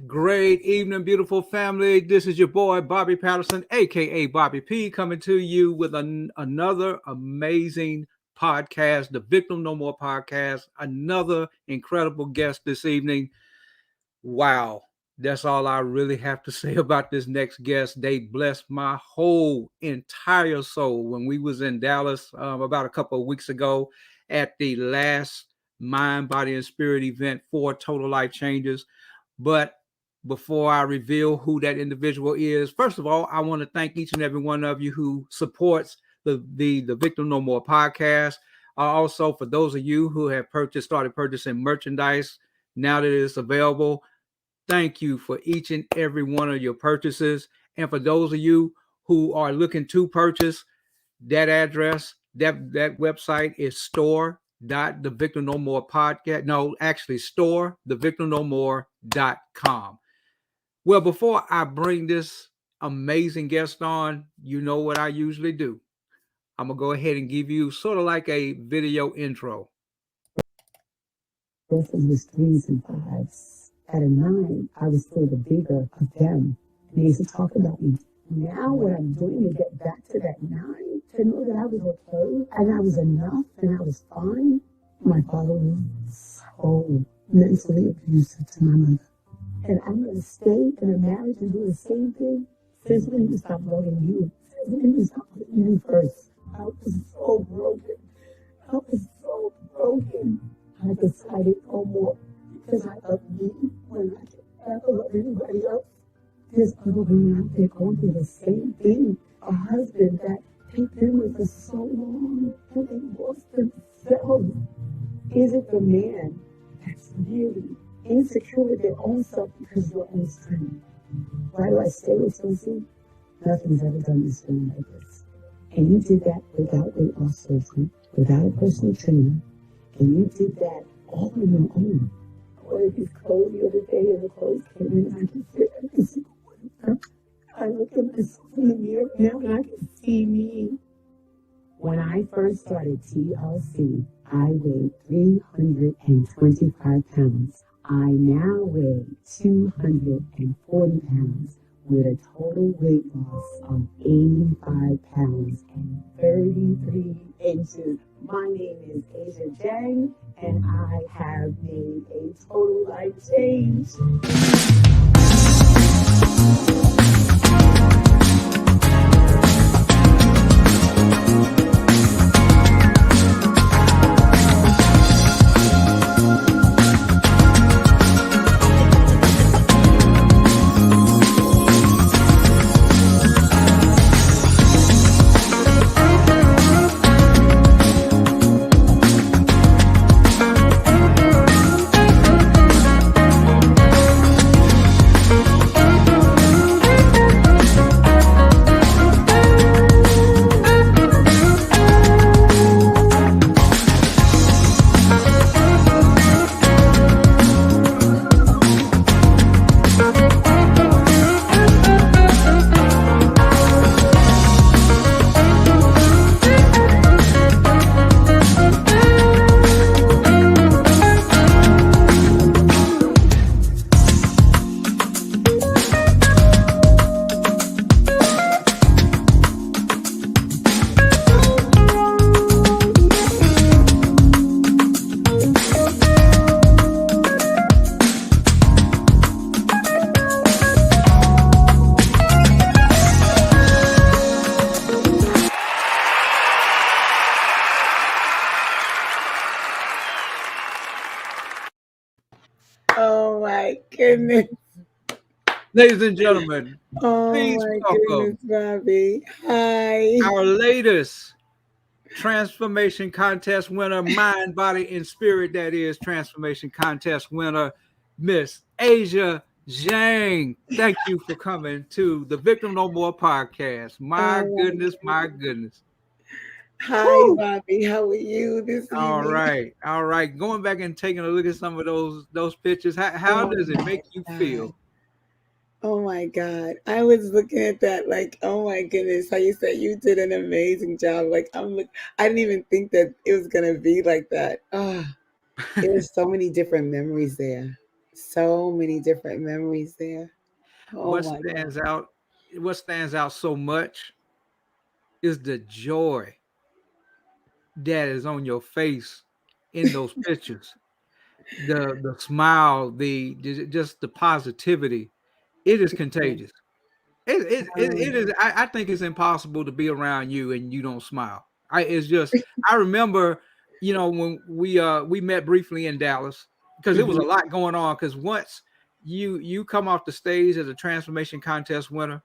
Great evening, beautiful family. This is your boy, Bobby Patterson, a.k.a. Bobby P, coming to you with another amazing podcast, the Victim No More podcast. Another incredible guest this evening. Wow. That's all I really have to say about this next guest. They blessed my whole entire soul when we was in Dallas about a couple of weeks ago at the last Mind, Body, and Spirit event for Total Life Changes. But before I reveal who that individual is, first of all, I want to thank each and every one of you who supports the Victim No More podcast. Also, for those of you who have started purchasing merchandise now that it's available, thank you for each and every one of your purchases. And for those of you who are looking to purchase, that address, that website is store.thevictimnomore.com. Well, before I bring this amazing guest on, you know what I usually do. I'm going to go ahead and give you sort of like a video intro. Both of was 3s and 5s. At a 9, I was still the bigger of them. And they used to talk about me. Now what I'm doing is get back to that 9, to know that I was okay, and I was enough, and I was fine. My father was so mentally abusive to my mother. And I'm going to stay in a marriage and do the same thing. Since when you stop loving you? Since when you stop putting you first? I was so broken. I was so broken. I decided no more because I love me when I can ever love anybody else. There's other women out there going through the same thing. A husband that they've been with for so long and they lost themselves. Is it the man that's really insecure with their own self because you're own strength? Why do I stay with Sophie? Nothing's ever done this for me like this. And you did that without weight loss surgery, without a personal trainer, and you did that all on your own. I ordered these clothes the other day, and the clothes came in, and I can fit every single one of them. I look at myself in the mirror now, and I can see me. When I first started TLC, I weighed 325 pounds. I now weigh 240 pounds with a total weight loss of 85 pounds and 33 inches. My name is Asia Dieng, and I have made a total life change. Oh my goodness. Ladies and gentlemen, Oh please my goodness, welcome Bobby. Hi. our latest transformation contest winner, mind, body, and spirit. That is transformation contest winner, Miss Asia Zhang. Thank you for coming to the Victim No More podcast. My Oh my goodness, my goodness. goodness. Hi, Woo! Bobby. How are you this All evening? right, all right. Going back and taking a look at some of those pictures. How Oh does it my make you God. feel? Oh my God. I was looking at that like, oh my goodness, how you said you did an amazing job. Like I didn't even think that it was gonna be like that. Oh, there's so many different memories there. So many different memories there. Oh what my God. stands out? What stands out so much is the joy that is on your face in those pictures. The smile, just the positivity. It is contagious. It is. I think it's impossible to be around you and you don't smile. It's just. I remember, when we met briefly in Dallas because it was a Mhm. lot going on. Because once you come off the stage as a transformation contest winner,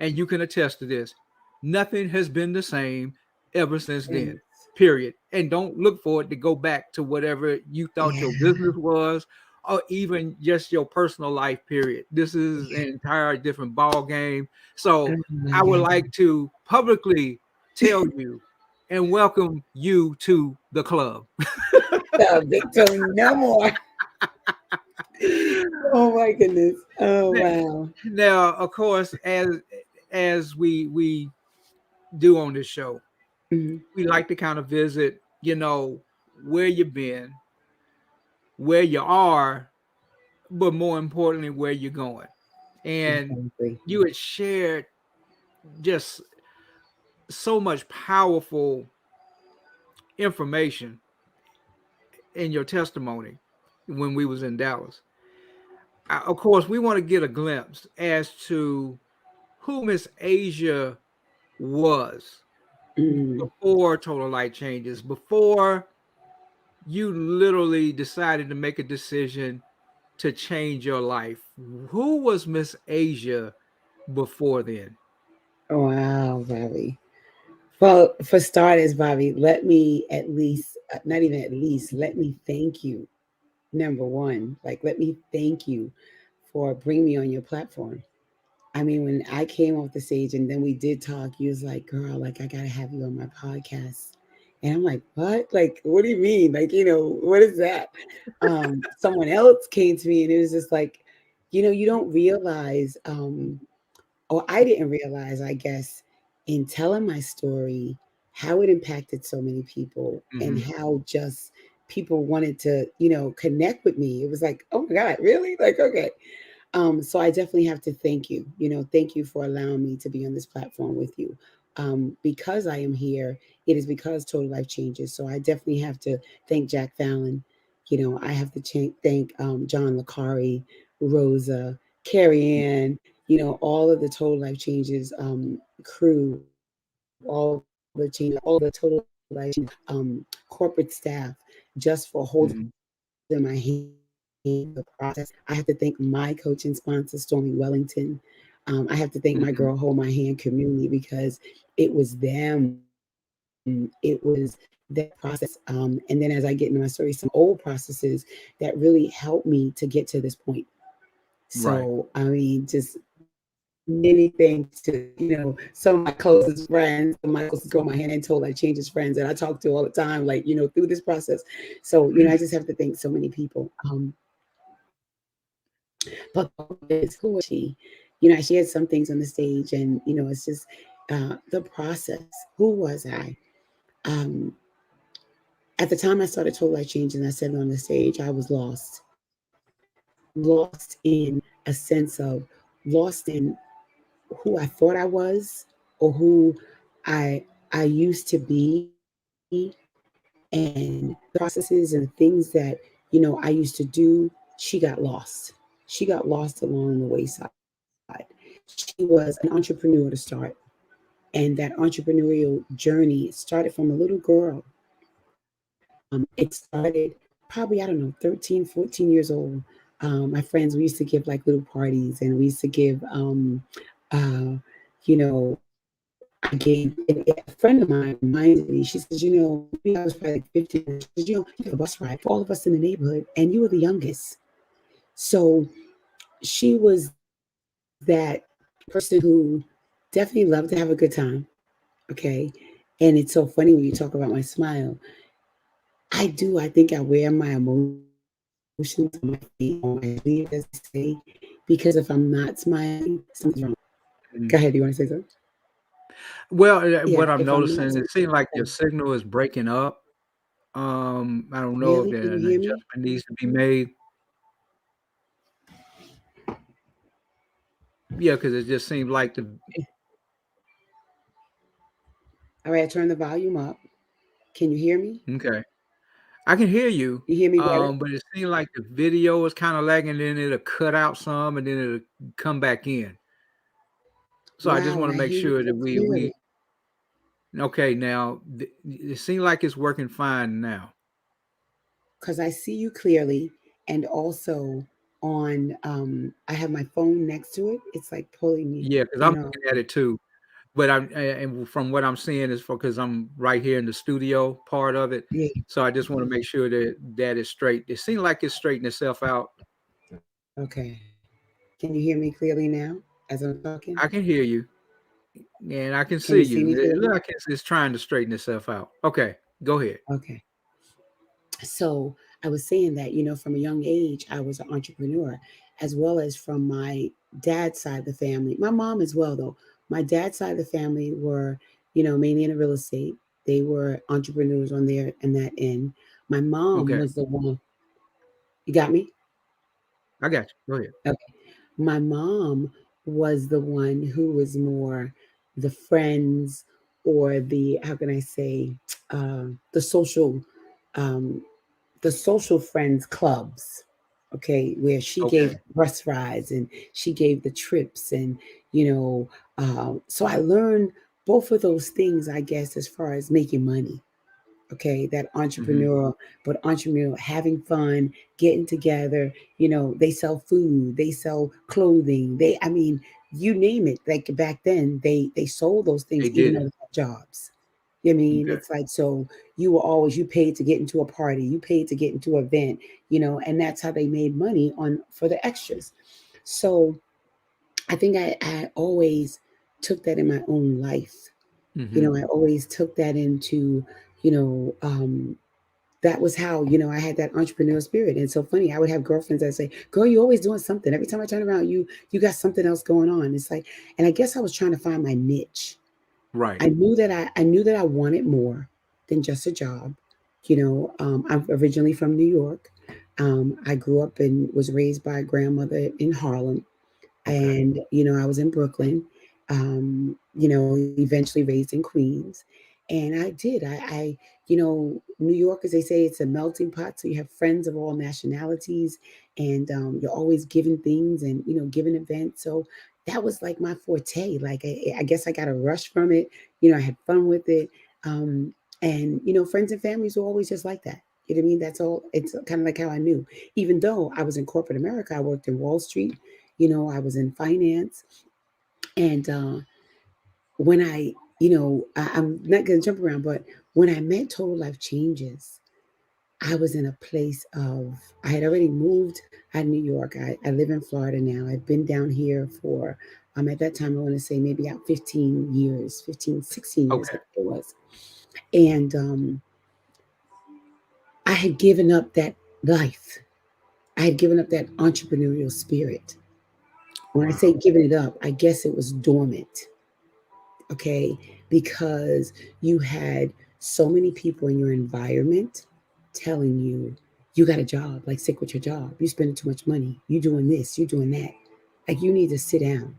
and you can attest to this, nothing has been the same ever since then. Yes. Period. And don't look for it to go back to whatever you thought your Yeah. business was, or even just your personal life. Period. This is an entire different ball game. So Oh my I would God. like to publicly tell you and welcome you to the club. The victim no more. Oh my goodness. Oh now, wow. now, of course, as we do on this show, Mhm. we like to kind of visit, where you've been, where you are, but more importantly, where you're going. And Exactly. you had shared just so much powerful information in your testimony when we was in Dallas. Of course, we want to get a glimpse as to who Miss Asia was Mm. before Total Light Changes, before you literally decided to make a decision to change your life. Who was Miss Asia before then? Wow, Bobby. Well, for starters, Bobby, let me at least, not even at least, let me thank you. Number one, like, let me thank you for bringing me on your platform. I mean, when I came off the stage and then we did talk, you was like, girl, like, I got to have you on my podcast. And I'm like, what? Like, what do you mean? Like, what is that? Someone else came to me and it was just like, you don't realize, or I didn't realize, I guess, in telling my story, how it impacted so many people and Hmm. how just people wanted to, connect with me. It was like, oh my God, really? Like, okay. So I definitely have to thank you. Thank you for allowing me to be on this platform with you. Because I am here, it is because Total Life Changes. So I definitely have to thank Jack Fallon. I have to thank John Licari, Rosa, Carrie Ann, all of the Total Life Changes crew, all the change, all the Total Life Changes corporate staff, just for holding my Mhm. hand the process. I have to thank my coaching sponsor, Stormy Wellington. I have to thank my girl, Hold My Hand Mhm. community, because it was them. It was that process. And then as I get into my story, some old processes that really helped me to get to this point. So, I Right. mean, just many things to, some of my closest friends, some of my closest girl, my hand and told like changes friends that I talk to all the time, like, through this process. So, I just have to thank so many people. But the whole point is, who was she? I shared some things on the stage, and, it's just the process. Who was I? Um, at the time I started Total Life Change and I said it on the stage, I was lost in a sense of lost in who I thought I was, or who I I used to be, and the processes and the things that I used to do. She got lost. She got lost along the wayside. She was an entrepreneur to start, and that entrepreneurial journey started from a little girl. It started probably, I don't know, 13, 14 years old. My friends, we used to give like little parties, and we used to give, I gave, and a friend of mine reminded me, she says, maybe I was probably like 15. She says, you gave a bus ride for all of us in the neighborhood, and you were the youngest. So she was that person who definitely loved to have a good time. Okay. And it's so funny when you talk about my smile. I do. I think I wear my emotions on my face, on my sleeve, as they say, because if I'm not smiling, something's wrong. Go ahead. Mhm. You want to say something? Well, Yeah. what If I'm I'm not noticing, it seems like smiling, your signal is breaking up. I don't know if really, there can you an hear me? adjustment needs to be made. Yeah, because it just seems like the All right. I turn the volume up. Can you hear me? okay. I can hear you, You hear me better? but it seems like the video is kinda lagging, then it'll cut out some, and then it'll come back in. So I just Wow. wanna I make hear you sure that so clearly, we okay, now, it seems like it's working fine now. because I see you clearly, and also on, I have my phone next to it. It's like pulling me, Yeah, because 'cause you I'm know. looking at it too, but I'm and from what I'm seeing is because 'cause I'm right here in the studio part of it, Yeah. so I just wanna make sure that that is straight. It seems like it's straightened itself out. Okay. Can you hear me clearly now as I'm talking? I can hear you, and I can Can you see see me you. It clearly? look like it's trying to straighten itself out. Okay, go ahead. Okay. So I was saying that, from a young age, I was an entrepreneur, as well as from my dad's side of the family. My mom as well, though. My dad's side of the family were, mainly in real estate. They were entrepreneurs on there and that end. My mom Okay, was the one. You got me? I got you. Go ahead. Okay. My mom was the one who was more the friends, or the, how can I say, uh, the social um, the social friends clubs, okay, where she gave Okay. bus rides and she gave the trips, and so I learned both of those things, I guess, as far as making money. Okay, that Mhm. entrepreneurial, but entrepreneurial, having fun, getting together. They sell food, they sell clothing, I mean, you name it. Like back then, they sold those things They even did though it. they had jobs. I mean, Okay. it's like, so you paid to get into a party, you paid to get into an event, and that's how they made money on for the extras. So I think I always took that in my own life. Mhm. I always took that into, you know, um, that was how, I had that entrepreneurial spirit. And it's so funny. I would have girlfriends that say, girl, you always doing something. Every time I turn around, you got something else going on. It's like, and I guess I was trying to find my niche. Right. I knew that I wanted more than just a job. I'm originally from New York. I grew up and was raised by a grandmother in Harlem, Okay. and I was in Brooklyn. Eventually raised in Queens, and I did. New York, as they say, it's a melting pot. So you have friends of all nationalities, and you're always giving things and giving events. So that was like my forte. Like I guess I got a rush from it. I had fun with it, um, and friends and families were always just like that. You know what I mean? That's all. It's kind of like how I knew. Even though I was in corporate America, I worked in Wall Street. I was in finance, and when I'm not going to jump around, but when I met Total Life Changes, I was in a place of, I had already moved out of New York. I live in Florida now. I've been down here for, at that time, I want to say maybe out 15 years, 15, 16 years, I Okay. think it was. And I had given up that life. I had given up that entrepreneurial spirit. When I Wow. say giving it up, I guess it was dormant. Okay, because you had so many people in your environment telling you you got a job, like stick with your job, you spending too much money, you doing this, you doing that, like you need to sit down.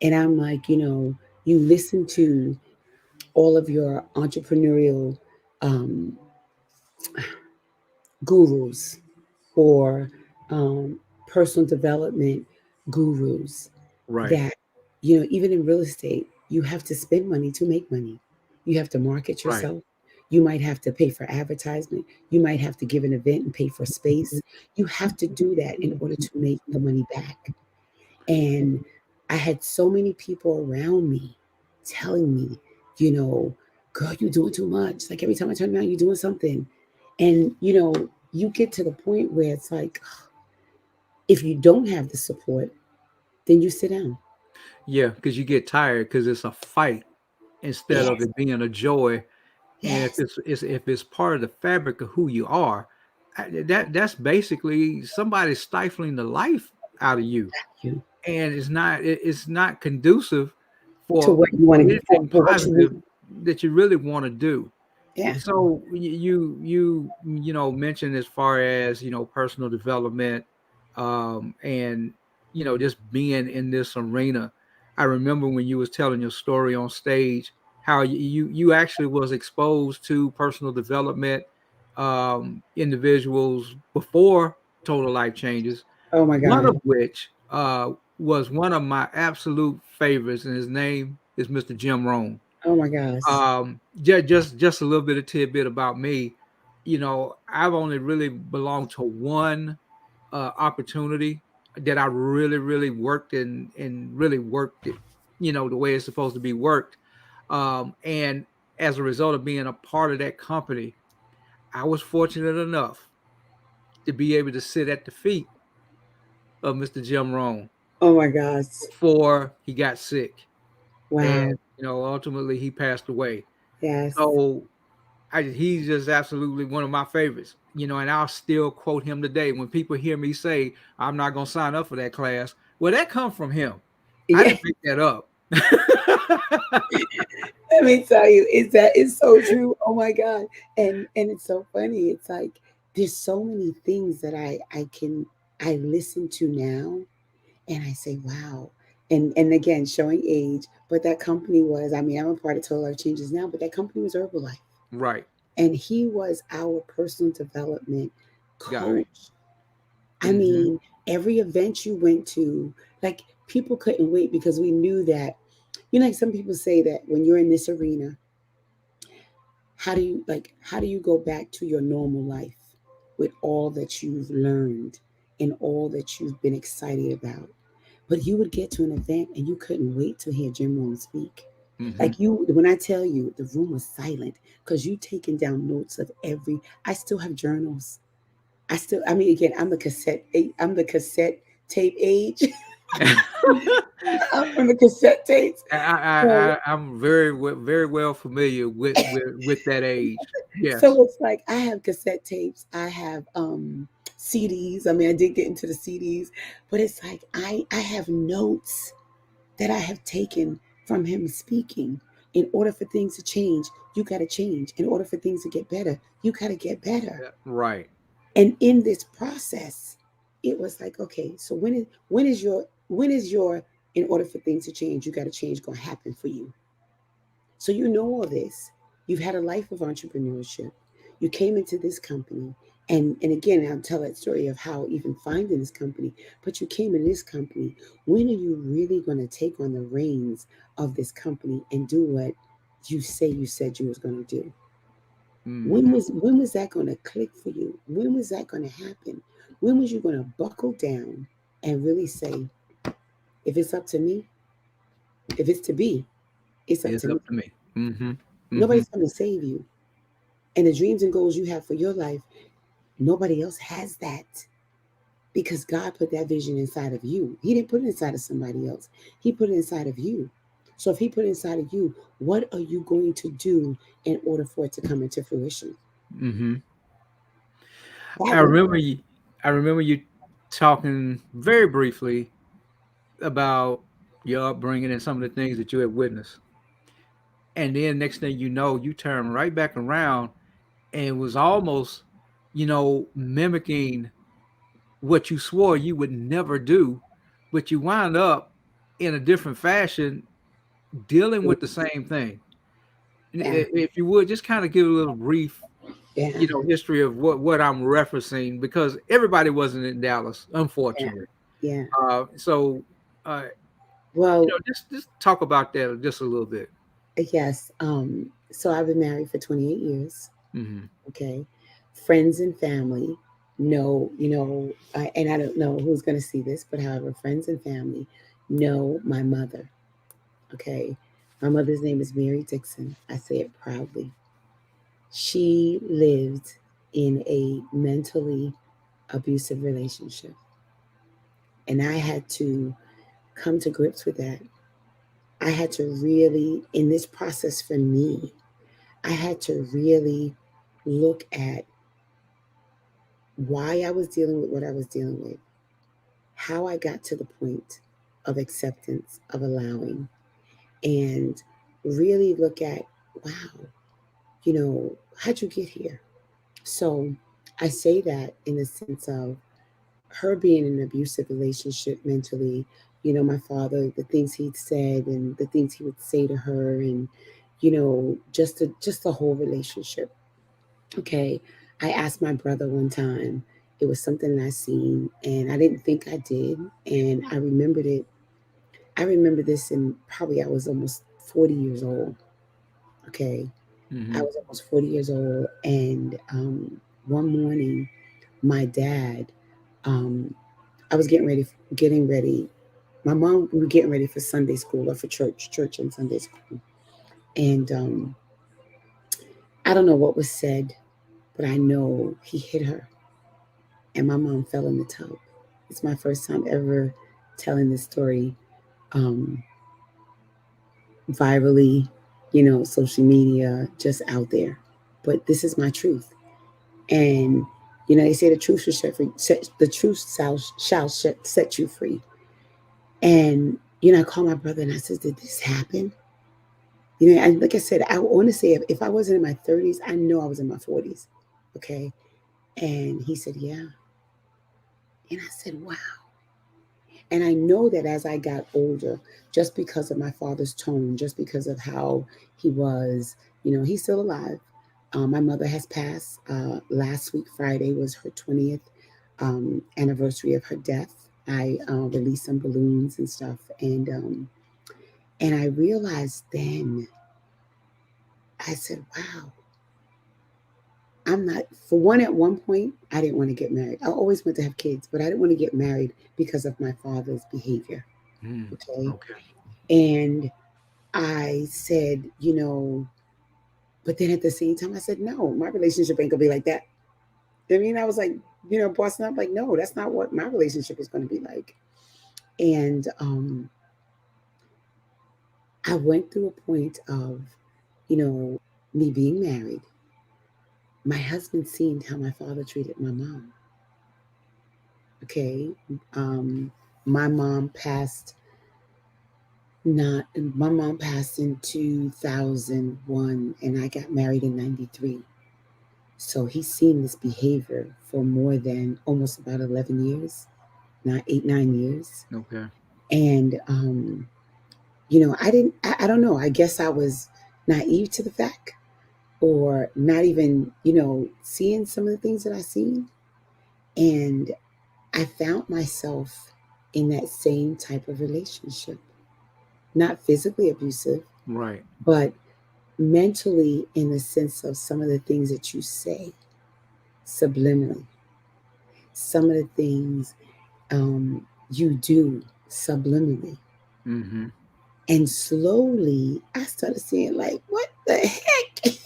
And I'm like, you listen to all of your entrepreneurial um, gurus or um, personal development gurus Right. that, even in real estate, you have to spend money to make money. You have to market Right. yourself. You might have to pay for advertisement. You might have to give an event and pay for space. You have to do that in order to make the money back. And I had so many people around me telling me, you know, girl, you're doing too much. Like every time I turn around, you're doing something. And, you get to the point where it's like, if you don't have the support, then you sit down. Yeah, because you get tired because it's a fight instead of Yes, it being a joy. And if yes, it's part of the fabric of who you are, that's basically somebody stifling the life out of you, you and it's not conducive to for what you want to anything for what you positive need. that you really want to do. Yeah. So mentioned as far as personal development, and just being in this arena. I remember when you was telling your story on stage how you actually was exposed to personal development individuals before total life changes. Oh my One God. of which was one of my absolute favorites, and his name is Mr. Jim Rohn. Oh my gosh. Just a little bit of tidbit about me. I've only really belonged to one opportunity that I really worked and really worked it, the way it's supposed to be worked. And as a result of being a part of that company, I was fortunate enough to be able to sit at the feet of Mr. Jim Rohn Oh my gosh. before he got sick, and Wow. ultimately he passed away. Yes. So he's just absolutely one of my favorites, and I'll still quote him today when people hear me say I'm not going to sign up for that class. Well, that comes from him. I Yeah. didn't make that up. Let me tell you, it's so true. Oh my God. And it's so funny. It's like there's so many things that I listen to now and I say, wow. And again, showing age, but that company was, I mean, I'm a part of Total Life Changes now, but that company was Herbalife. Right. And he was our personal development Guy. coach. I Hmm. mean, every event you went to, like people couldn't wait because we knew that, like some people say that when you're in this arena, how do you go back to your normal life with all that you've learned and all that you've been excited about? But you would get to an event and you couldn't wait to hear Jim Rohn speak. Hmm. Like when I tell you the room was silent because you taking down notes of I still have journals. I mean, again, I'm the cassette tape age. I'm from the cassette tapes. So, I'm very well familiar with that age. Yes. so it's like I have cassette tapes. I have CDs. I mean, I did get into the CDs, but it's like I have notes that I have taken from him speaking. In order for things to change, you got to change. In order for things to get better, you got to get better. Yeah, right. And in this process, it was like, okay, so when is your in order for things to change, you got to change going to happen for you. So you know all this. You've had a life of entrepreneurship. You came into this company, and again, I'll tell that story of how even finding this company. But you came in this company. When are you really going to take on the reins of this company and do what you said you was going to do? Mm-hmm. When was that going to click for you? When was that going to happen? When was you going to buckle down and really say, if it's up to me, if it's to be, it's up It's to me. up to me. Mm-hmm. Mm-hmm. Nobody's going to save you. And the dreams and goals you have for your life, nobody else has that because God put that vision inside of you. He didn't put it inside of somebody else. He put it inside of you. So if he put it inside of you, what are you going to do in order for it to come into fruition? Mm-hmm. I That was remember you. I remember you talking very briefly about your upbringing and some of the things that you had witnessed, and then next thing you know, you turn right back around and was almost, mimicking what you swore you would never do, but you wound up in a different fashion dealing with the same thing. yeah, If you would just kind of give a little brief, yeah, history of what I'm referencing, because everybody wasn't in Dallas, yeah, unfortunately. yeah. So, uh, Well, just talk about that just a little bit. yes. So I've been married for 28 years. Hmm. Okay. Friends and family know, and I don't know who's going to see this, but however, friends and family know my mother. Okay. My mother's name is Mary Dixon. I say it proudly. She lived in a mentally abusive relationship. And I had to come to grips with that. I had to really, in this process for me, I had to really look at why I was dealing with what I was dealing with, how I got to the point of acceptance, of allowing, and really look at, wow, how'd you get here? So I say that in the sense of her being in an abusive relationship mentally, my father, the things he'd said and the things he would say to her, and just the whole relationship. Okay. I asked my brother one time, it was something that I seen and I didn't think I did. And I remembered it. I remember this, and probably I was almost 40 years old. Okay. I Hmm. was almost 40 years old. And one morning, my dad, um, I was getting ready. My mom, we were getting ready for Sunday school or for church and Sunday school. And I don't know what was said, but I know he hit her and my mom fell in the tub. It's my first time ever telling this story um, virally, social media, just out there. But this is my truth. And, they say the truth shall set, free, the truth shall set you free. And, I called my brother and I said, did this happen? And like I said, I want to say if I wasn't in my 30s, I know I was in my 40s. Okay. And he said, yeah. And I said, wow. And I know that as I got older, just because of my father's tone, just because of how he was, he's still alive. My mother has passed. Last week, Friday, was her 20th anniversary of her death. I released some balloons and stuff. And I realized then, I said, wow, I'm not, for one, at one point, I didn't want to get married. I always wanted to have kids, but I didn't want to get married because of my father's behavior. Mm. Okay. Okay. And I said, but then at the same time, I said, no, my relationship ain't gonna be like that. I mean, I was like, bossing up, like, no, that's not what my relationship is gonna be like. And I went through a point of, me being married. My husband seen how my father treated my mom. Okay. Um, my mom passed Not, my mom passed in 2001 and I got married in 93. So he's seen this behavior for more than almost about 11 years, not 8, 9 years. Okay. And, I don't know. I guess I was naive to the fact or not even, seeing some of the things that I seen. And I found myself in that same type of relationship, not physically abusive, Right. but mentally in the sense of some of the things that you say subliminally, some of the things you do subliminally. Mm-hmm. And slowly I started seeing, like, what the heck?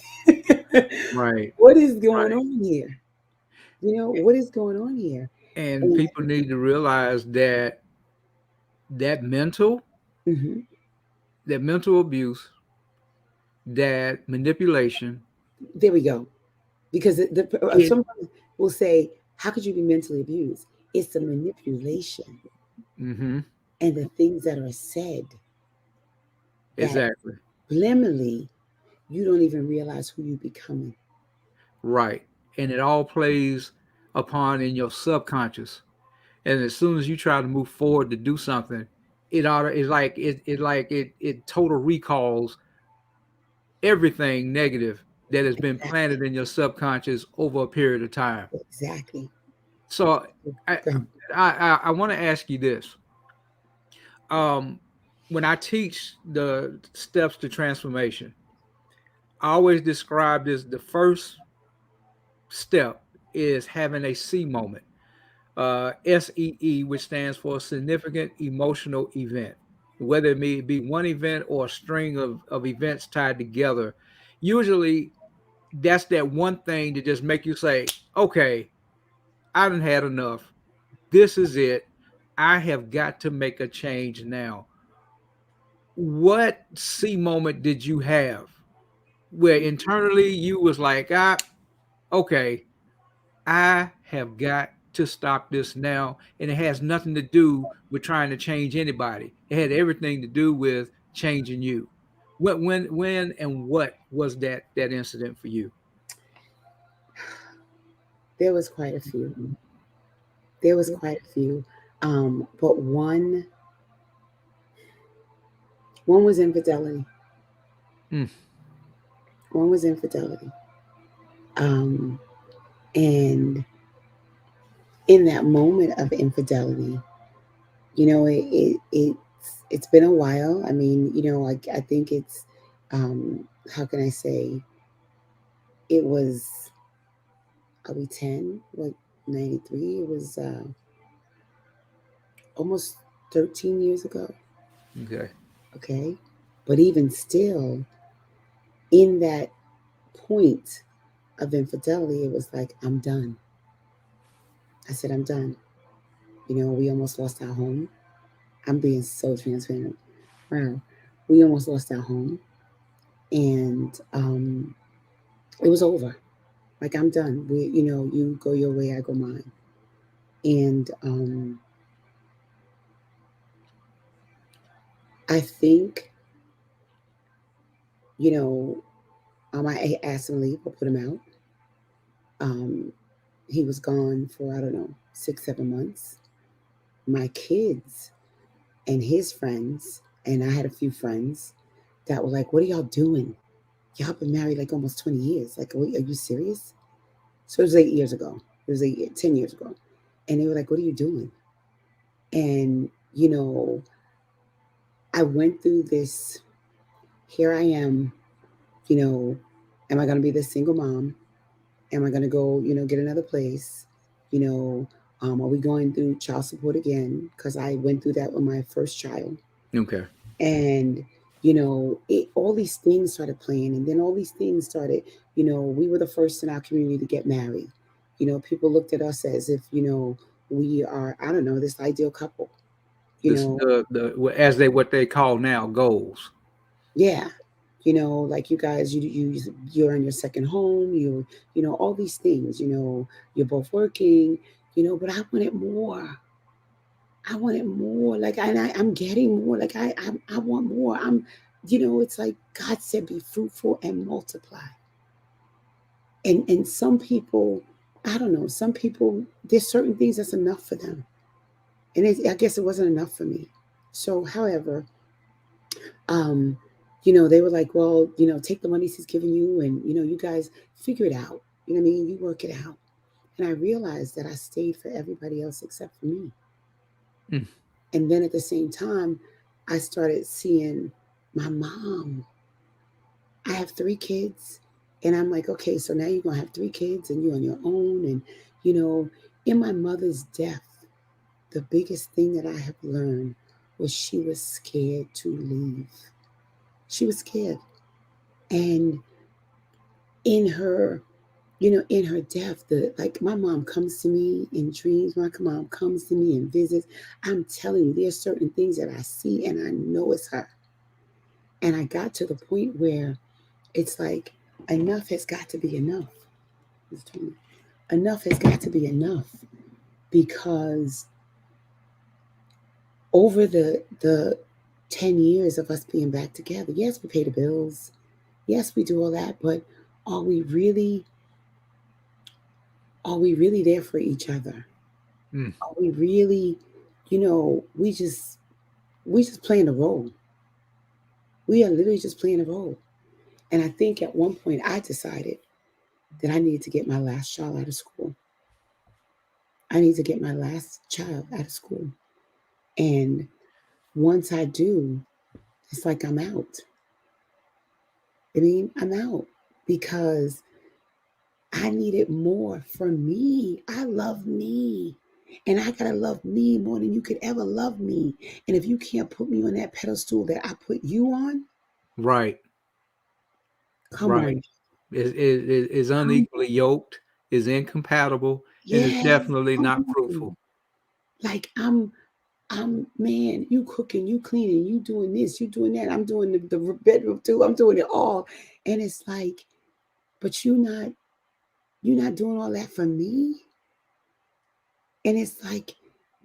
Right. What is going Right. on here? What is going on here? And And people need to realize that that mental, mhm, that mental abuse, that manipulation, there we go. Because it someone will say, how could you be mentally abused? It's the manipulation mm-hmm, and the things that are said that exactly. subliminally you don't even realize who you're becoming. Right. And it all plays upon in your subconscious. And as soon as you try to move forward to do something, it ought it's like it total recalls everything negative that has been Exactly. planted in your subconscious over a period of time. Exactly. So I Go ahead. I want to ask you this. Um, when I teach the steps to transformation, I always describe this: the first step is having a C moment, SEE, which stands for significant emotional event. Whether it may be one event or a string of events tied together, usually that's that one thing to just make you say, okay, I done had enough. This is it. I have got to make a change now. What C moment did you have where internally you was like, okay, I have got to stop this now. And it has nothing to do with trying to change anybody. It had everything to do with changing you. When, and what was that incident for you? There was quite a few. There was quite a few. But one was infidelity. Mm, One was infidelity. Um, and in that moment of infidelity, it's been a while. I mean, I think it's, how can I say, it was, are we 10? Like 93? It was almost 13 years ago. okay. Okay. But even still, in that point of infidelity, it was like, I'm done. I said, I'm done. We almost lost our home. I'm being so transparent. Wow. We almost lost our home. And it was over. Like, I'm done. You go your way, I go mine. And I think, you know, I asked him to leave. I put him out. Um, he was gone for, I don't know, 6, 7 months. My kids and his friends, and I had a few friends that were like, what are y'all doing? Y'all been married like almost 20 years. Like, are you serious? So it was 8 years ago. It was 10 years ago. And they were like, what are you doing? And, I went through this. Here I am, you know, am I going to be this single mom? Am I going to go, get another place? You know, are we going through child support again? Because I went through that with my first child. Okay. And, all these things started playing. And then all these things started, we were the first in our community to get married. People looked at us as if, we are, I don't know, this ideal couple, you This know, as they what they call now goals. yeah. Like you guys, you're in your second home, all these things, you're both working, but I wanted more. I wanted more. Like I'm getting more. Like I want more. It's like God said, be fruitful and multiply. And some people, I don't know, some people, there's certain things that's enough for them. And I guess it wasn't enough for me. So, however, um, they were like, well, take the money he's giving you and, you guys figure it out. You know what I mean? You work it out. And I realized that I stayed for everybody else except for me. Mm. And then at the same time, I started seeing my mom. I have 3 kids. And I'm like, okay, so now you're going to have 3 kids and you're on your own. And, you know, in my mother's death, the biggest thing that I have learned was she was scared to leave. She was scared. And in her, in her death, like my mom comes to me in dreams, my mom comes to me and visits. I'm telling you, there's certain things that I see and I know it's her. And I got to the point where it's like enough has got to be enough. Enough has got to be enough because over the 10 years of us being back together, yes, we pay the bills. Yes, we do all that, but are we really are we really there for each other? Mm. Are we really, we just playing a role. We are literally just playing a role. And I think at one point I decided that I needed to get my last child out of school. I need to get my last child out of school. And once I do, it's like I'm out. I mean, I'm out because I needed more for me. I love me. And I gotta love me more than you could ever love me. And if you can't put me on that pedestal that I put you on, Right. come Right. on. Is Come unequally yoked, is incompatible, and is Yes, definitely come not on. fruitful. Like I'm man, you cooking, you cleaning, you doing this, you doing that. I'm doing the bedroom too. I'm doing it all. And it's like, but you're not doing all that for me. And it's like,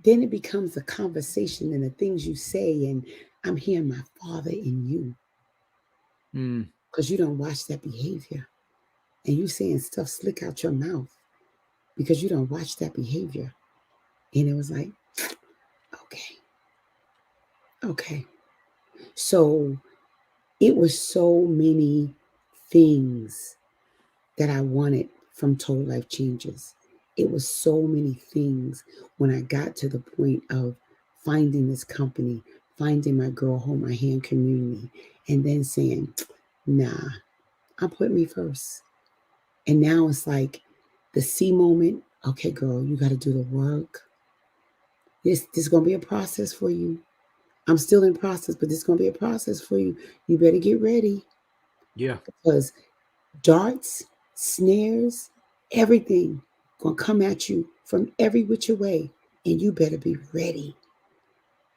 then it becomes a conversation and the things you say, and I'm hearing my father in you Mm. because you don't watch that behavior. And you saying stuff slick out your mouth because you don't watch that behavior. And it was like, okay, okay. So it was so many things that I wanted from Total Life Changes. It was so many things when I got to the point of finding this company, finding my girl hold my hand community, and then saying, nah, I put me first. And now it's like the C moment. Okay, girl, you got to do the work. This is gonna be a process for you. I'm still in process, but this is gonna be a process for you. You better get ready Yeah. because darts, snares, everything gonna come at you from every which way, and you better be ready.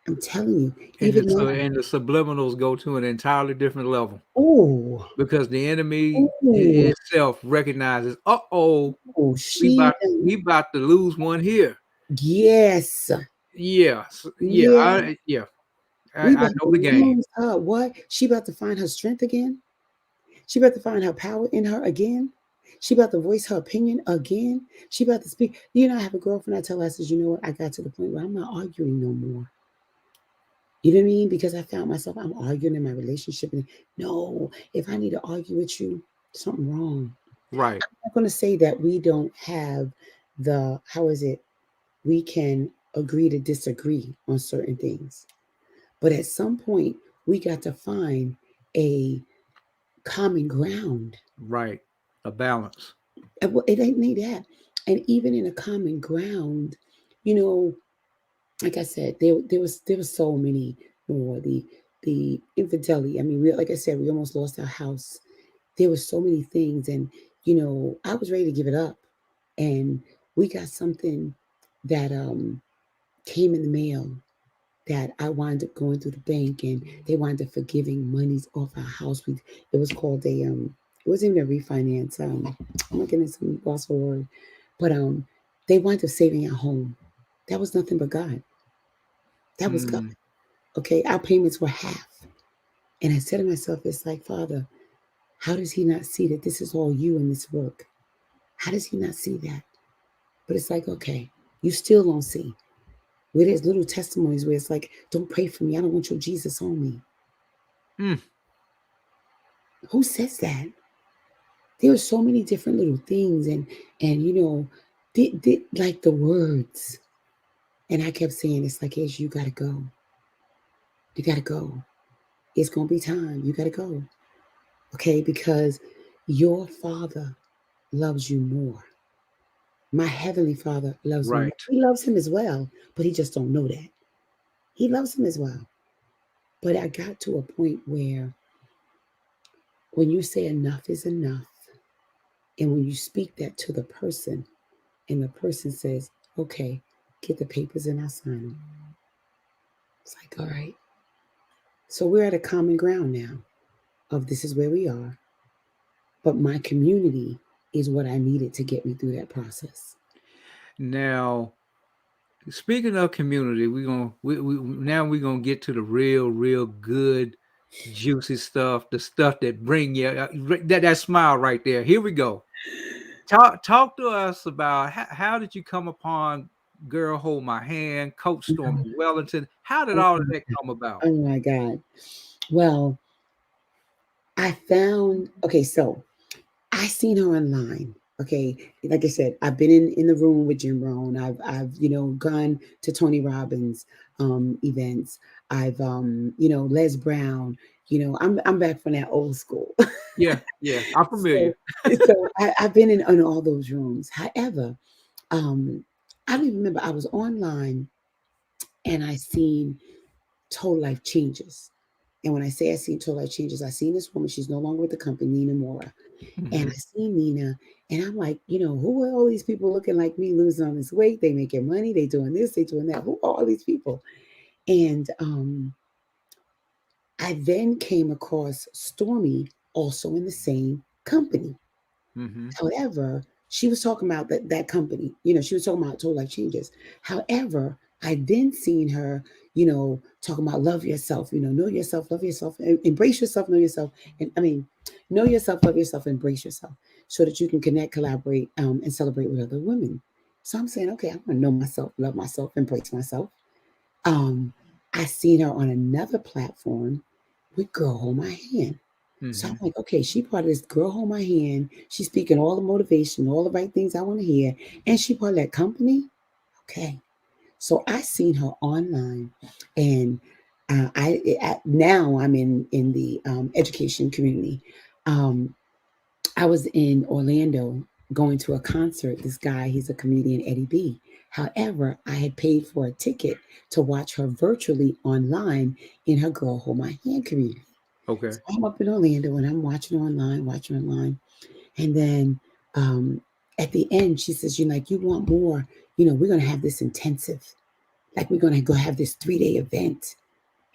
I'm telling you, And even now. and the subliminals go to an entirely different level Oh, because the enemy oh, itself recognizes, uh-oh, oh, we she, about we about to lose one here. yes, Yeah. Yeah. yeah. We I about know the to game. lose her. What? She about to find her strength again. She about to find her power in her again. She about to voice her opinion again. She about to speak. I have a girlfriend. I tell her, I says, you know what? I got to the point where I'm not arguing no more. You know what I mean? Because I found myself, I'm arguing in my relationship. And no, if I need to argue with you, something wrong. Right. I'm not going to say that we don't have how is it? We can agree to disagree on certain things. But at some point, we got to find a common ground. Right. A balance. And it ain't need that. And even in a common ground, you know, like I said, there was so many more the infidelity. I mean, like I said, we almost lost our house. There were so many things, and I was ready to give it up, and we got something that came in the mail that I wound up going through the bank, and they wound up forgiving monies off our house. It was called it wasn't even a refinance. I'm not getting some lost word, but they wound up saving our home. That was nothing but God. That was God. Mm. Okay, our payments were half. And I said to myself, it's like, Father, how does he not see that this is all you in this work? How does he not see that? But it's like, okay, you still don't see. Where there's little testimonies where it's like, don't pray for me. I don't want your Jesus on me. Mm. Who says that? There are so many different little things and like the words. And I kept saying, it's like, yes, you gotta go. You gotta go. It's gonna be time. You gotta go. Okay, because your father loves you more. My heavenly father loves me more. Right. He loves him as well, but he just don't know that. He loves him as well. But I got to a point where when you say enough is enough, and when you speak that to the person, and the person says, okay, get the papers and I'll sign them. It's like, all right. So we're at a common ground now of this is where we are, but my community is what I needed to get me through that process. Now, speaking of community, we now we're gonna get to the real good juicy stuff, the stuff that bring you that smile right there. Here we go. Talk to us about how did you come upon Girl Hold My Hand, Coach Stormy Wellington? How did Oh all of my that God. come about? Oh my God. Well, I found, okay, so I seen her online. Okay, like I said, I've been in the room with Jim Rohn. I've gone to Tony Robbins events. I've Les Brown. I'm back from that old school. Yeah, yeah, I'm familiar. so I've been in all those rooms. However, um, I don't even remember. I was online and I seen Total Life Changes. And when I say I seen Total Life Changes, I seen this woman. She's no longer with the company, Nina Mora. And I Hmm. see Nina, and I'm like, who are all these people looking like me, losing all this weight? They making money, they doing this, they doing that. Who are all these people? And I then came across Stormy also in the same company. Hmm. However, she was talking about that company. She was talking about Total Life Changes. However, I then seen her, talking about love yourself, know yourself, love yourself, embrace yourself, know yourself, and I mean, know yourself, love yourself, embrace yourself, so that you can connect, collaborate, and celebrate with other women. So I'm saying, okay, I want to know myself, love myself, embrace myself. Um, I seen her on another platform with Girl Hold My Hand. So I'm Hmm. like, okay, she part of this Girl Hold My Hand. She's speaking all the motivation, all the right things I want to hear. And she part of that company. Okay. So I seen her online and now I'm in the education community. Um, I was in Orlando going to a concert. This guy, he's a comedian, Eddie B. However, I had paid for a ticket to watch her virtually online in her Girl Hold My Hand community. Okay. So I'm up in Orlando and I'm watching online. And then at the end, she says, like, you want more? We're going to have this intensive. Like, we're going to go have this 3-day event.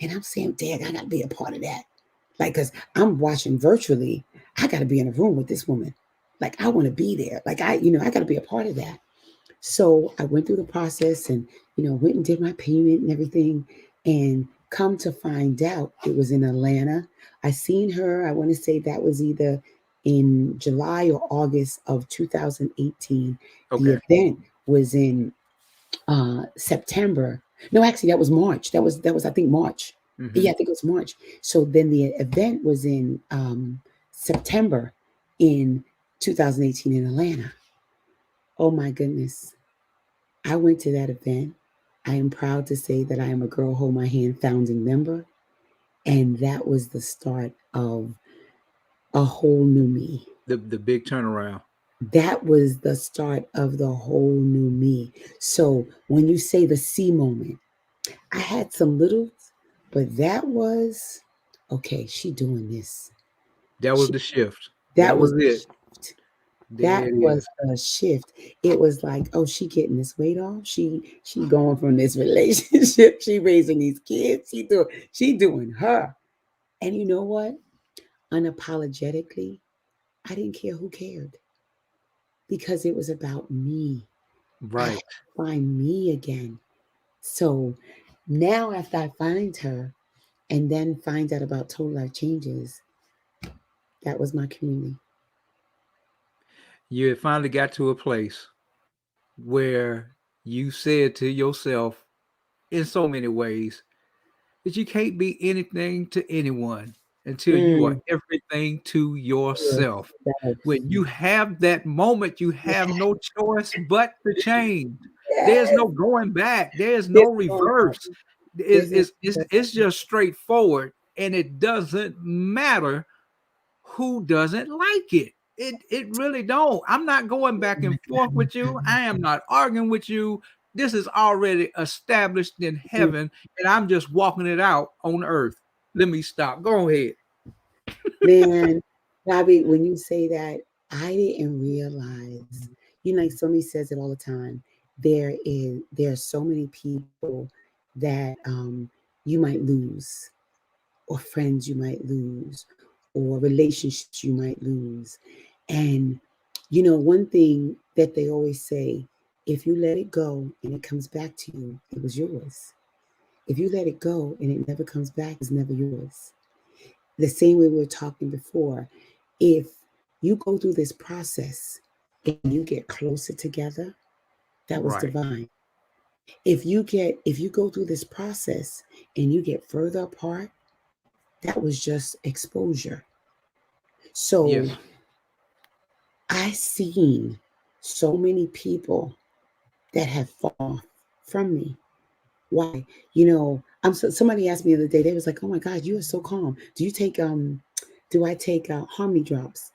And I'm saying, Dad, I got to be a part of that. Like, because I'm watching virtually. I got to be in a room with this woman. Like, I want to be there. Like, I got to be a part of that. So I went through the process and, went and did my payment and everything. And come to find out, it was in Atlanta. I seen her, I want to say that was either in July or August of 2018. The Okay. event was in September. No, actually, that was March. That was I think March. Hmm. Yeah, I think it was March. So then the event was in September in 2018 in Atlanta. Oh my goodness. I went to that event. I am proud to say that I am a Girl Hold My Hand founding member. And that was the start of a whole new me. The big turnaround. That was the start of the whole new me. So when you say the C moment, I had some littles, but that was okay. She doing this. That was She, the shift. that That was was the it. shift. There That it was is. a shift. It was like, oh, she getting this weight off. She going from this relationship. She raising these kids. She doing her. And you know what? Unapologetically, I didn't care who cared because it was about me. I had Right. to find me again. So Now, after I find her and then find out about Total Life Changes, that was my community. You had finally got to a place where you said to yourself, in so many ways, that you can't be anything to anyone until you are Mm, everything to yourself. yourself. When you have that moment, you have no choice but to change. There's Yes. no going back. There's no There's no going reverse. back. There's no going It's back. just straightforward, and it doesn't matter who doesn't like it. It really don't. I'm not going back and forth with you. I am not arguing with you. This is already established in heaven, and I'm just walking it out on earth. Let me stop. Go ahead. Man, Bobby, when you say that, I didn't realize, like somebody says it all the time. There are so many people that you might lose, or friends you might lose, or relationships you might lose. And one thing that they always say, if you let it go and it comes back to you, it was yours. If you let it go and it never comes back, it's never yours. The same way we were talking before, if you go through this process and you get closer together, that was Right. divine. If you go through this process and you get further apart, that was just exposure. So Yes. I seen so many people that have fallen from me. Why? Somebody asked me the other day, they was like, "Oh my God, you are so calm. Do I take harmony drops?"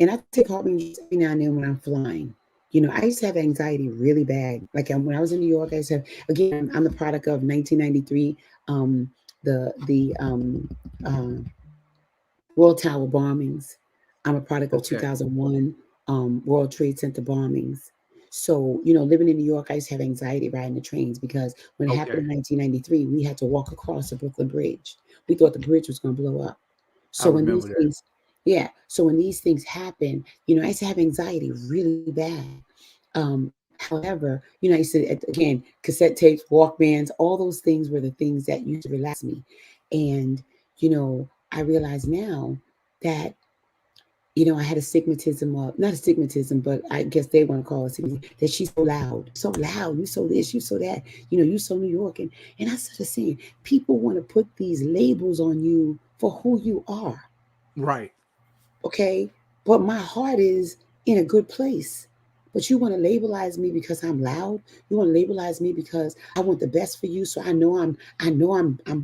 And I take harmony drops every now and then when I'm flying. I used to have anxiety really bad. Like when I was in New York, I used to have, again, I'm the product of 1993, um, the World Tower bombings. I'm a product of Okay. 2001 World Trade Center bombings. So, living in New York, I used to have anxiety riding the trains because when it happened Okay. in 1993, we had to walk across the Brooklyn Bridge. We thought the bridge was going to blow up. I So when these remember that. things, yeah, so when these things happen, I used to have anxiety really bad. However, I used to, again, cassette tapes, Walkmans, all those things were the things that used to relax me. And, I realize now that, I had a stigmatism of, not a stigmatism, but I guess they want to call it stigmatism, that she's so loud, you so this, you so that, you so New York. And I started saying, people want to put these labels on you for who you are. Right. Okay. But my heart is in a good place. But you want to labelize me because I'm loud. You want to labelize me because I want the best for you. So I know I'm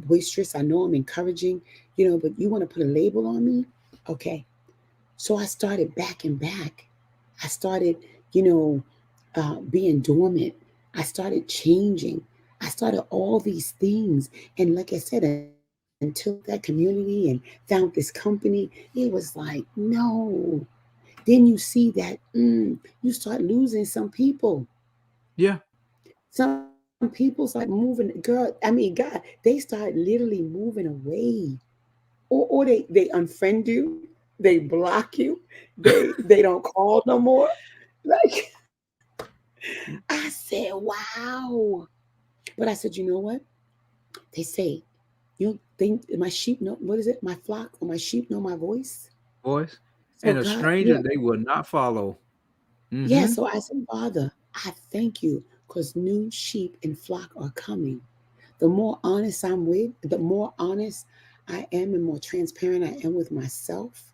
boisterous. I know I'm encouraging, but you want to put a label on me. Okay. So I started backing back. I started, being dormant. I started changing. I started all these things. And like I said, until I met that community and found this company, it was like, no. Then you see that you start losing some people. Yeah. Some people start moving, God, they start literally moving away. Or they unfriend you, they block you, they don't call no more. Like I said, wow. But I said, you know what? They say, my sheep know, what is it? My flock or my sheep know my voice. Voice. So And a God, stranger they will not follow. yeah. Mm-hmm. So I said, Father, I thank you because new sheep and flock are coming. The more honest I'm with, the more honest I am and more transparent I am with myself,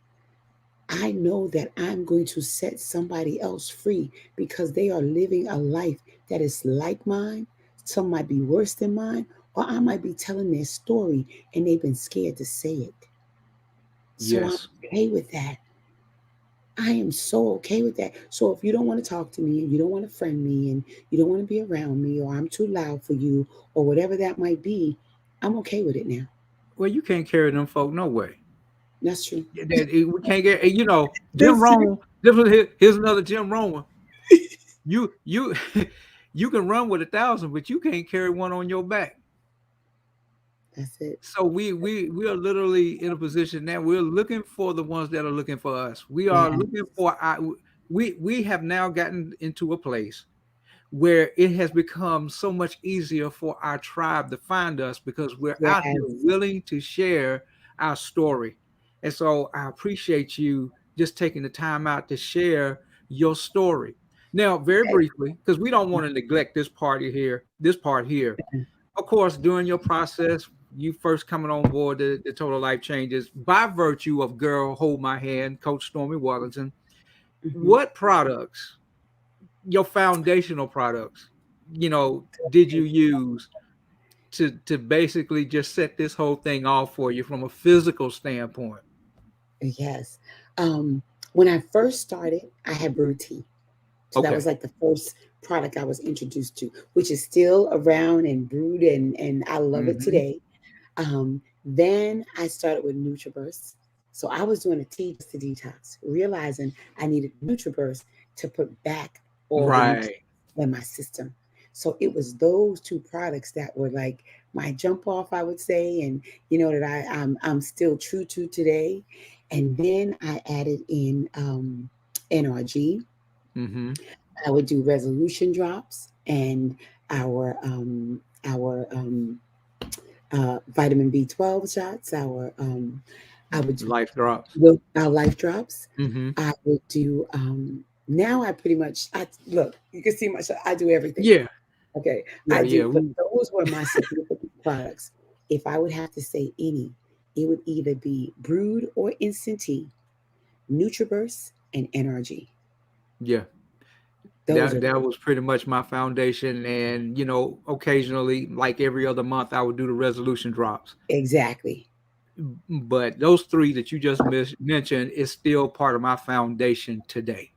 I know that I'm going to set somebody else free because they are living a life that is like mine. Some might be worse than mine, or I might be telling their story and they've been scared to say it. So I'm Yes. okay with that. I am so okay with that. So if you don't want to talk to me and you don't want to friend me and you don't want to be around me or I'm too loud for you or whatever that might be, I'm okay with it now. Well, you can't carry them folk no way. That's true. We can't get, Jim That's true. Rome. Here's another Jim Rome. You you can run with 1,000, but you can't carry one on your back. That's it. So we are literally in a position now. We're looking for the ones that are looking for us. We are Yeah. looking for we have now gotten into a place where it has become so much easier for our tribe to find us because we're out here Yes. willing to share our story. And so I appreciate you just taking the time out to share your story. Now, very Okay. briefly, because we don't want to neglect this part here. Of course, during your process, you first coming on board the Total Life Changes by virtue of Girl Hold My Hand, Coach Stormy Wellington. Hmm. What products, your foundational products, did you use to basically just set this whole thing off for you from a physical standpoint? Yes. Um, when I first started, I had brew tea. So that was Okay. like the first product I was introduced to, which is still around and brewed, and I love it Hmm. today. Then I started with NutriBurst. So I was doing a tea just to detox, realizing I needed NutriBurst to put back all the nutrients Right. in my system. So it was those two products that were like my jump off, I would say, and that I'm still true to today. And then I added in NRG. Hmm. I would do resolution drops and our vitamin B12 shots. I would do Life drops. our life drops. Hmm. I would do now I pretty much I look, you can see my I do everything. Yeah. Okay. Yeah. I Yeah. do, but those were my significant products. If I would have to say any, it would either be brewed or instant tea, NutriBurst, and NRG. Yeah. Those That are that was pretty much my foundation. And occasionally, like every other month, I would do the resolution drops. exactly. But those three that you just mentioned is still part of my foundation today.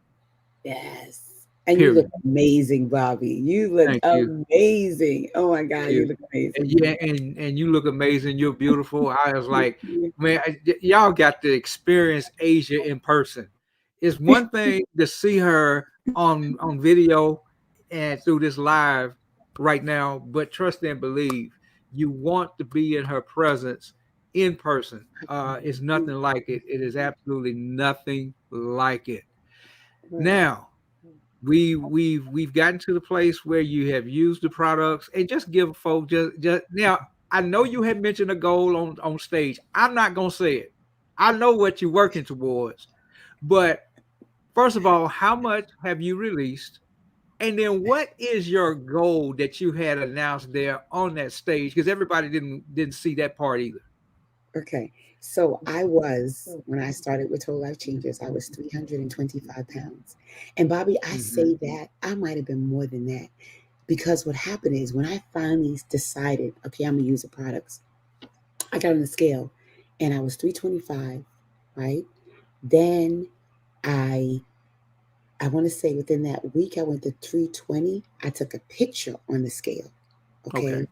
Yes. And you look Period. amazing, Bobby. You look Thank you. amazing. Oh my God, you You. look And amazing. yeah, and you look amazing. You're beautiful. I was Thank like, you. man, y'all got to experience Asia in person. It's one thing to see her on video and through this live right now, but trust and believe, you want to be in her presence in person. It's nothing like it. It is absolutely nothing like it. Right. Now, we've gotten to the place where you have used the products and just give folks just now. I know you had mentioned a goal on stage. I'm not gonna say it. I know what you're working towards, but first of all, how much have you released? And then what is your goal that you had announced there on that stage? Because everybody didn't see that part either. Okay. So when I started with Total Life Changers, I was 325 pounds. And Bobby, I Hmm. say that I might have been more than that because what happened is when I finally decided, okay, I'm going to use the products, I got on the scale and I was 325, right? Then I I want to say within that week, I went to 320. I took a picture on the scale. Okay. Okay.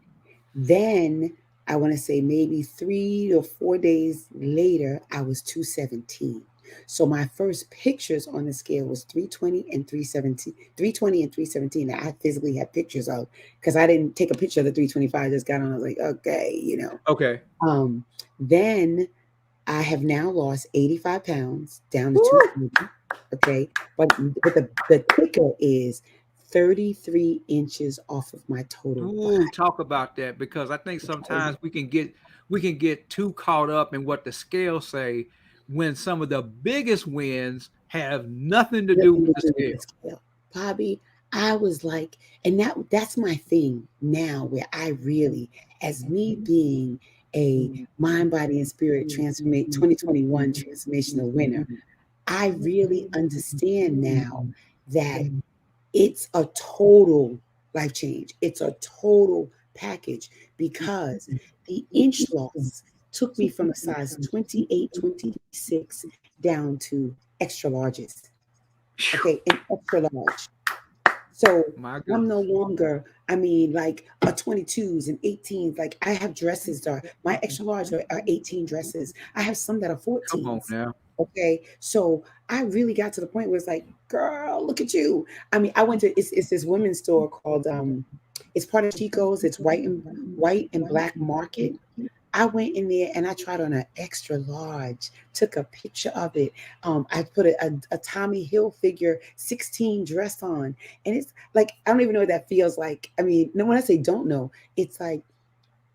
Then I want to say maybe 3 or 4 days later, I was 217. So my first pictures on the scale was 320 and 317, 320 and 317 that I physically had pictures of because I didn't take a picture of the 325, I just got on, I was like, okay. Okay. Um, then I have now lost 85 pounds down to Woo! 240. Okay. But the kicker is 33 inches off of my total Ooh, body talk about that because I think because sometimes we can get too caught up in what the scales say when some of the biggest wins have nothing to do nothing with to the do with the scale. scale. Bobby, I was like, and that's my thing now where I really, as me being a mind, body, and spirit transformate 2021 transformational winner, I really understand now that it's a total life change. It's a total package because the inch loss took me from a size 28, 26 down to extra larges. Phew. Okay, an extra large. So My I'm no goodness. longer, I mean, like a 22s and 18s. Like I have dresses that are, my extra large are 18 dresses. I have some that are Come on 14s. now. Okay. So I really got to the point where it's like, girl, look at you. I mean, I went to, it's this women's store called, it's part of Chico's. It's white and black market. I went in there and I tried on an extra large, took a picture of it. I put a Tommy Hilfiger 16 dress on. And it's like, I don't even know what that feels like. I mean, no, when I say don't know, it's like,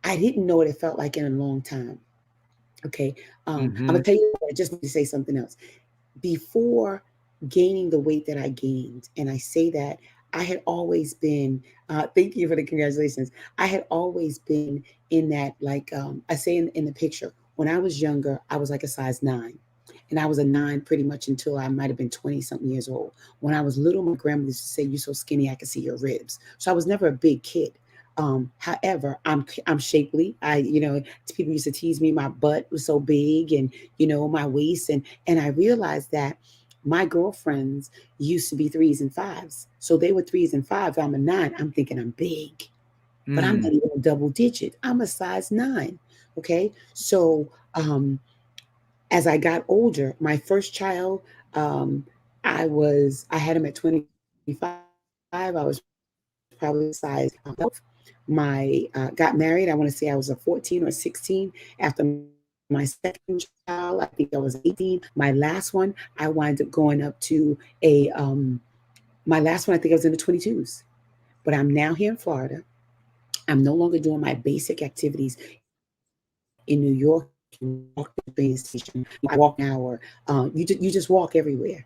I didn't know what it felt like in a long time. Okay. I'm Mm-hmm. gonna tell you, I just need to say something else. Before gaining the weight that I gained, and I say that I had always been, thank you for the congratulations. I had always been in that, like, I say in the picture, when I was younger, I was like a size 9. And I was a 9 pretty much until I might have been 20 something years old. When I was little, my grandmother used to say, "You're so skinny, I can see your ribs." So I was never a big kid. However, I'm shapely. People used to tease me. My butt was so big, and my waist, and I realized that my girlfriends used to be threes and fives. So they were threes and fives. I'm a 9. I'm thinking I'm big, but I'm not Mm. even a double digit. I'm a size 9. Okay. So as I got older, my first child, um, I had him at 25. I was probably size 12. My got married. I want to say I was a 14 or 16. After my second child, I think I was 18. My last one, I wound up going up to my last one, I think I was in the 22s. But I'm now here in Florida. I'm no longer doing my basic activities in New York. You walk to the train station, you walk an hour. You just walk everywhere.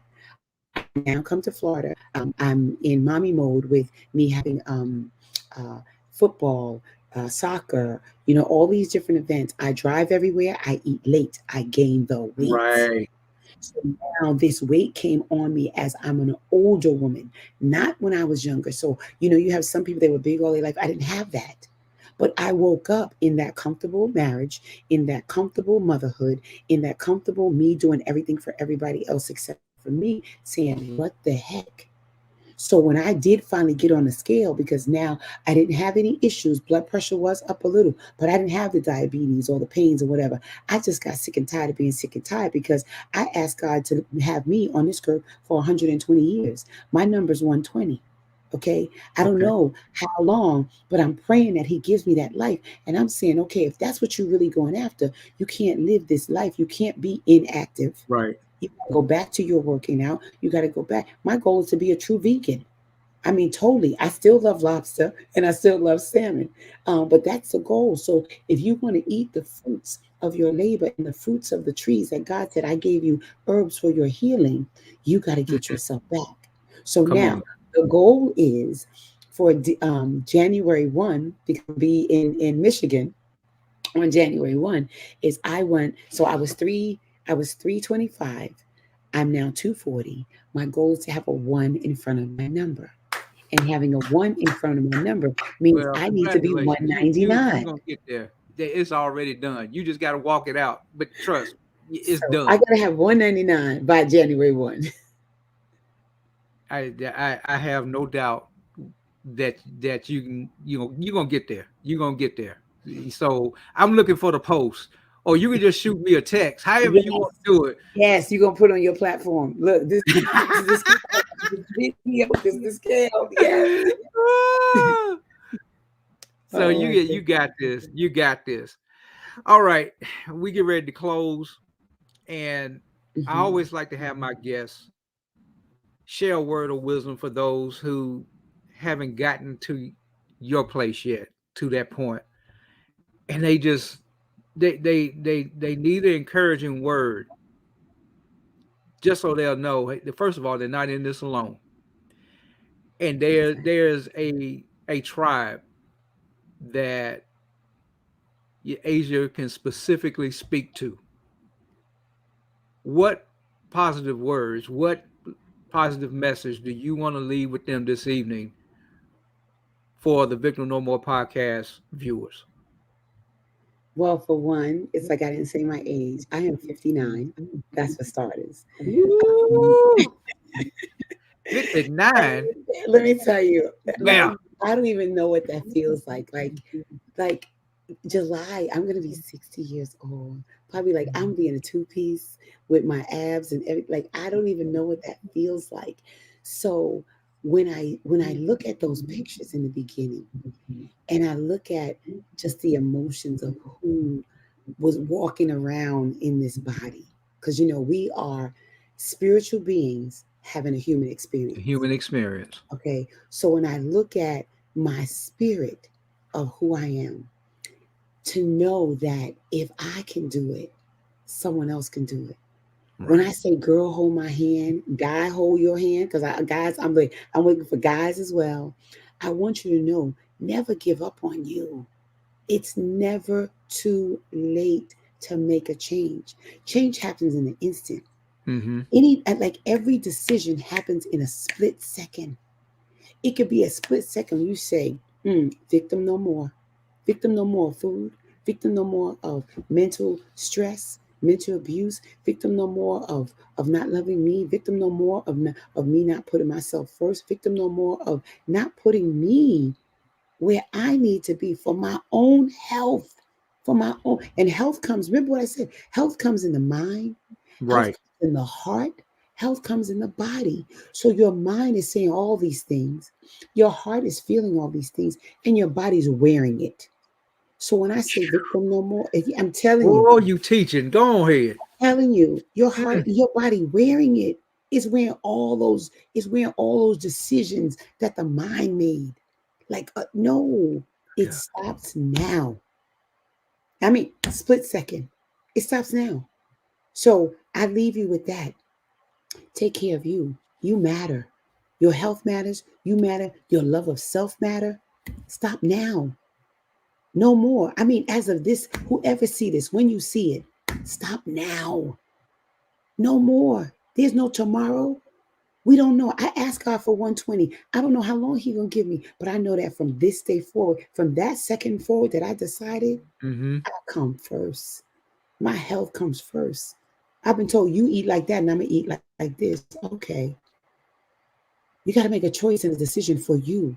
I now come to Florida. I'm in mommy mode with me having football, soccer, all these different events. I drive everywhere. I eat late. I gain the weight. Right. So now this weight came on me as I'm an older woman, not when I was younger. So, you have some people, they were big all their life. I didn't have that. But I woke up in that comfortable marriage, in that comfortable motherhood, in that comfortable me doing everything for everybody else except for me, saying, what the heck? So when I did finally get on the scale, because now I didn't have any issues, blood pressure was up a little, but I didn't have the diabetes or the pains or whatever. I just got sick and tired of being sick and tired because I asked God to have me on this earth for 120 years. My number's 120. Okay. I don't Okay. know how long, but I'm praying that He gives me that life. And I'm saying, okay, if that's what you're really going after, you can't live this life. You can't be inactive. Right. You got to go back to your working out. You got to go back. My goal is to be a true vegan. I mean, totally. I still love lobster and I still love salmon, but that's the goal. So if you want to eat the fruits of your labor and the fruits of the trees that God said, I gave you herbs for your healing, you got to get Mhm. yourself back. So Come now on. the goal is for January 1, because I'll be in Michigan on January 1, is I was 325. I'm now 240. My goal is to have a 1 in front of my number. And having a 1 in front of my number means Well, I need to be congratulations. You 199. gonna get there. It's already done. You just got to walk it out. But trust, it's So I done. gotta have 199 by January 1. I have no doubt that you're gonna get there. You're gonna get there. So I'm looking for the post, or you can just shoot me a text. However you Yes, want to do it. yes, you're gonna put on your platform. Look, this is the scale. This video, this is the scale. Yes. Ah, so Oh my you got goodness. this. You got this. All right, we get ready to close, and I Mhm. always like to have my guests share a word of wisdom for those who haven't gotten to your place yet, to that point, and they need an encouraging word just so they'll know. Hey, first of all, they're not in this alone, and Exactly. there's a tribe that Asia can specifically speak to. What positive words, what positive message do you want to leave with them this evening for the Victim No More podcast viewers? Well, for one, it's like I didn't say my age. I am 59. That's for starters. Um, Woo! 59. let me tell you, like Well, I don't even know what that feels like. Like July, I'm gonna be 60 years old. Probably like I'm being a two piece with my abs and everything. Like I don't even know what that feels like. So when I look at those pictures in the beginning and I look at just the emotions of who was walking around in this body. Because, you know, we are spiritual beings having a human The experience. human experience. Okay. So when I look at my spirit of who I am, to know that if I can do it, someone else can do it. When I Right. say girl, hold my hand, guy, hold your hand, because guys, I'm looking for guys as well. I want you to know, never give up on you. It's never too late to make a change. Change happens in an instant. Mm-hmm. Like every decision happens in a split second. It could be a split second. You say, victim no more. Victim no more of food. Victim no more of mental stress, mental abuse. Victim no more of not loving me. Victim no more of me not putting myself first. Victim no more of not putting me where I need to be for my own health. For my own. And health comes, remember what I said? Health comes in the mind, health Right. comes in the heart, health comes in the body. So your mind is saying all these things, your heart is feeling all these things, and your body's wearing it. So when I say victim no more, I'm Oh, you teaching. Go ahead. telling you, your heart, Mm. your body wearing it is wearing all those decisions that the mind made. Like, no, it Yeah. stops now. I mean, split second. It stops now. So I leave you with that. Take care of you. You matter. Your health matters. You matter. Your love of self matter. Stop now. No more. I mean, as of this, whoever see this, when you see it, stop now. No more. There's no tomorrow. We don't know. I asked God for 120. I don't know how long He gonna give me, but I know that from this day forward, from that second forward that I decided, Mm-hmm. I come first. My health comes first. I've been told you eat like that, and I'm gonna eat like this. Okay, you got to make a choice and a decision for you,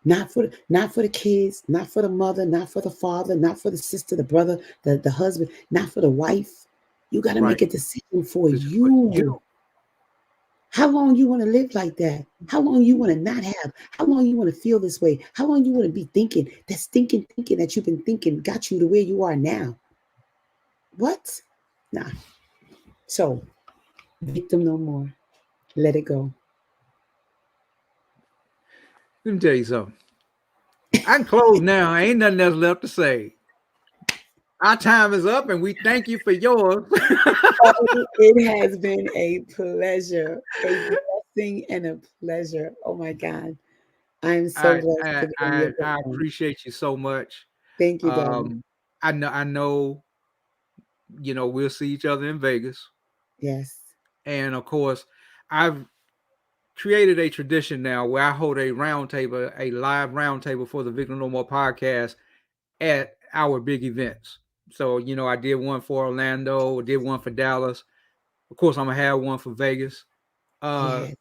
not for the kids, not for the mother, not for the father, not for the sister, the brother, the husband, not for the wife. You got to make Right. a decision for This is for you. you. How long you want to live like that? How long you want to not have? How long you want to feel this way? How long you want to be thinking that stinking thinking that you've been thinking got you to where you are now? What? Nah. So, victim no more. Let it go. Let me tell you something. I can close now. Ain't nothing else left to say. Our time is up, and we thank you for yours. Oh, it has been a pleasure, a blessing, and a pleasure. Oh my God. I am so I, blessed I to be in your I I presence. appreciate you so much. Thank you, darling. Um, I know. We'll see each other in Vegas, Yes. and of course, I've created a tradition now where I hold a roundtable, a live roundtable for the Victor No More podcast at our big events. So, I did one for Orlando, did one for Dallas. Of course, I'm gonna have one for Vegas. Uh, Yes.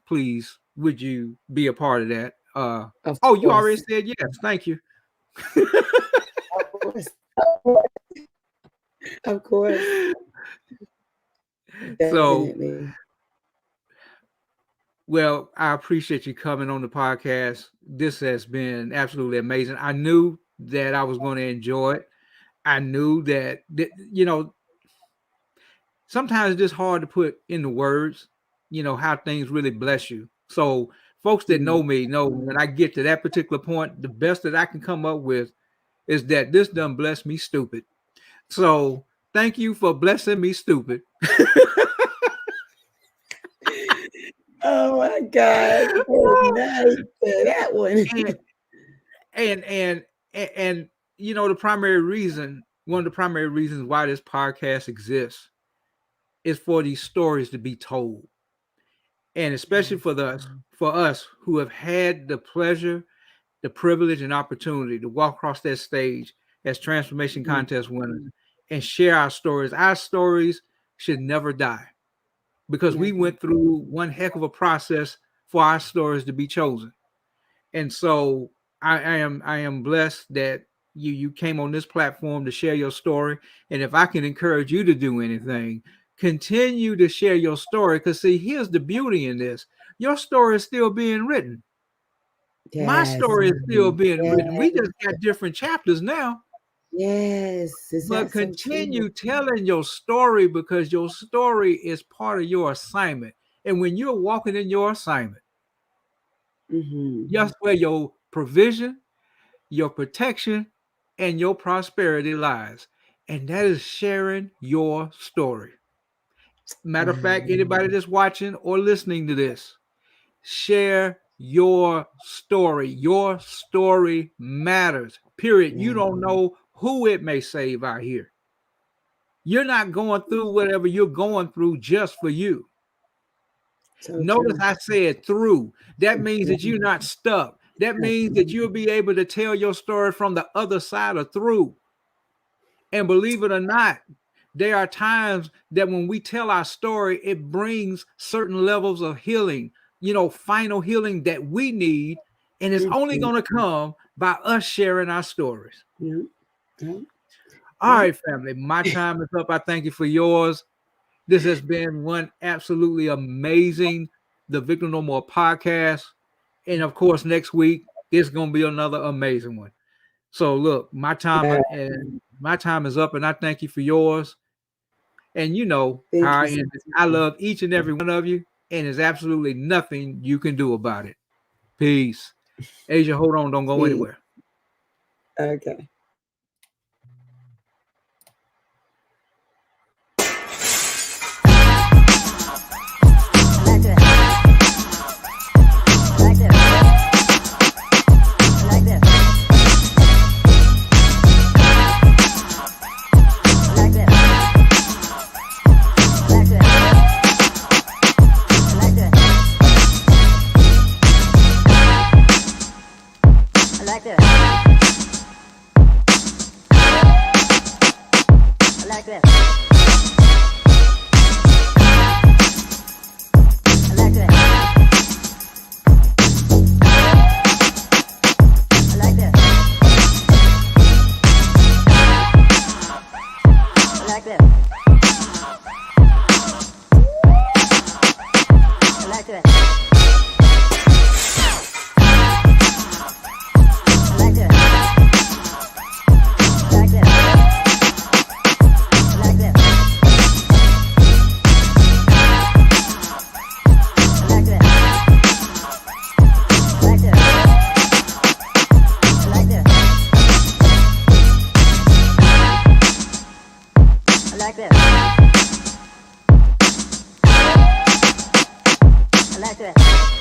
please, would you be a part of that? Of Oh, you already course. said yes. Thank you. Of course. Of course. Of course. So, Definitely. well, I appreciate you coming on the podcast. This has been absolutely amazing. I knew that I was going to enjoy it. I knew that sometimes it's just hard to put into words, how things really bless you. So, folks that Mm. know me know when I get to that particular point, the best that I can come up with is that this done bless me stupid. So, thank you for blessing me stupid. Oh my God. Good night to that one. and and and and the primary reason, one of the primary reasons why this podcast exists is for these stories to be told, and especially Yes. for us who have had the pleasure, the privilege, and opportunity to walk across that stage as transformation Mm. contest winners and share our stories. Our stories should never die because we Never. went through one heck of a process for our stories to be chosen. And so I am blessed that you came on this platform to share your story. And if I can encourage you to do anything, continue to share your story. Because see, here's the beauty in this: your story is still being written. My Yes. story is still being Yes. written. We just got different chapters now. Yes. Is But that so true? continue telling your story because your story is part of your assignment. And when you're walking in your assignment, Mm-hmm. that's where your provision, your protection, and your prosperity lies. And that is sharing your story. Matter of fact, Mm-hmm. anybody that's watching or listening to this, share your story. Your story matters, period. You Yeah. don't know who it may save out here. You're not going through whatever you're going through just for you. So Notice true. I said through. That means Yeah. that you're not stuck. That means that you'll be able to tell your story from the other side of through. And believe it or not, there are times that when we tell our story, it brings certain levels of healing, final healing that we need. And it's only Mm-hmm. going to come by us sharing our stories. Yeah. Yeah. All Yeah. right, family, my time is up. I thank you for yours. This has been one absolutely amazing The Victim No More podcast. And of course, next week, there's going to be another amazing one. So look, my time is up, and I thank you for yours. And you know how Thank you I so end it. I much. love each and every one of you, and there's absolutely nothing you can do about it. Peace. Asia, hold on, don't go Peace. anywhere. Okay. I like that.